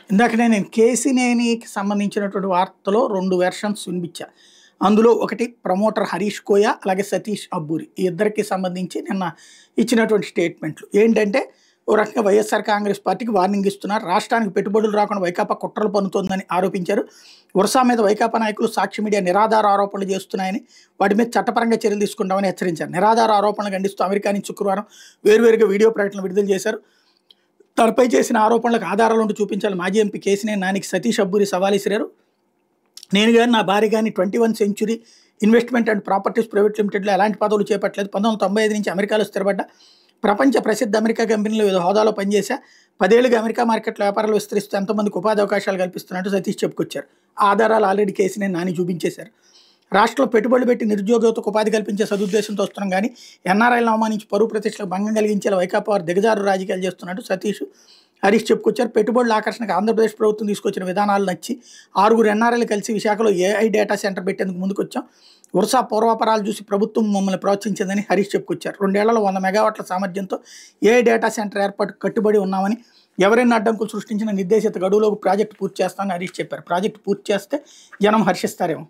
ఇందాకనే నేను కేసినేనికి సంబంధించినటువంటి వార్తలో 2 వెర్షన్స్ వినిపించా. అందులో ఒకటి ప్రమోటర్ హరీష్ కోయ, అలాగే సతీష్ అబ్బూరి. ఈ ఇద్దరికి సంబంధించి నిన్న ఇచ్చినటువంటి స్టేట్మెంట్లు. ఏంటంటే, ఓ రకంగా వైఎస్ఆర్ కాంగ్రెస్ పార్టీకి వార్నింగ్ ఇస్తున్నారు. రాష్ట్రానికి పెట్టుబడులు రాకుండా వైకాపా కుట్రలు పన్నుతోందని ఆరోపించారు. వరుస మీద వైకాపా నాయకులు సాక్షి మీడియా నిరాధార ఆరోపణలు చేస్తున్నాయని, వాటి మీద చట్టపరంగా చర్యలు తీసుకుంటామని హెచ్చరించారు. నిరాధార ఆరోపణలు ఖండిస్తూ అమెరికా నుంచి శుక్రవారం వేర్వేరుగా వీడియో ప్రకటనలు విడుదల చేశారు. తనపై చేసిన ఆరోపణలకు ఆధారాలుంటూ చూపించాలి మాజీ ఎంపీ కేసినేని నానికి సతీష్ అబ్బూరి సవాల్ విసిరారు. నేను కానీ నా భార్య కానీ 21 century investment and properties private లిమిటెడ్లో ఎలాంటి పదవులు చేపట్టలేదు. 1995 నుంచి అమెరికాలో స్థిరపడ్డ ప్రపంచ ప్రసిద్ధ అమెరికా కంపెనీలో వివిధ హోదాలో పనిచేశా. 10 ఏళ్లుగా అమెరికా మార్కెట్లో వ్యాపారాలు విస్తరిస్తూ ఎంతోమందికి ఉపాధి అవకాశాలు కల్పిస్తున్నట్టు సతీష్ చెప్పుకొచ్చారు. ఆ ఆధారాలు ఆల్రెడీ కేసినేని నాని చూపించేశారు. రాష్ట్రంలో పెట్టుబడులు పెట్టి నిరుద్యోగ యువతకు ఉపాధి కల్పించే సదుద్దేశంతో వస్తున్నాం కానీ ఎన్ఆర్ఐలను అవమానించి పరువు ప్రతిష్టలకు భంగం కలిగించేలా వైకాపా వారు దిగజారు రాజకీయాలు చేస్తున్నట్టు సతీష్ హరీష్ చెప్పుకొచ్చారు. పెట్టుబడుల ఆకర్షణకు ఆంధ్రప్రదేశ్ ప్రభుత్వం తీసుకొచ్చిన విధానాలు నచ్చి 6 ఎన్ఆర్ఐలు కలిసి విశాఖలో ఏఐ డేటా సెంటర్ పెట్టేందుకు ముందుకొచ్చాం. వరుస పూర్వాపరాలు చూసి ప్రభుత్వం మమ్మల్ని ప్రోత్సహించిందని హరీష్ చెప్పుకొచ్చారు. 2 ఏళ్లలో 100 మెగావాట్ల సామర్థ్యంతో ఏఐ డేటా సెంటర్ ఏర్పాటు కట్టుబడి ఉన్నామని, ఎవరైనా అడ్డంకులు సృష్టించిన నిర్దేశిత గడువులోకి ప్రాజెక్టు పూర్తి చేస్తామని హరీష్ చెప్పారు. ప్రాజెక్టు పూర్తి చేస్తే జనం హర్షిస్తారేమో.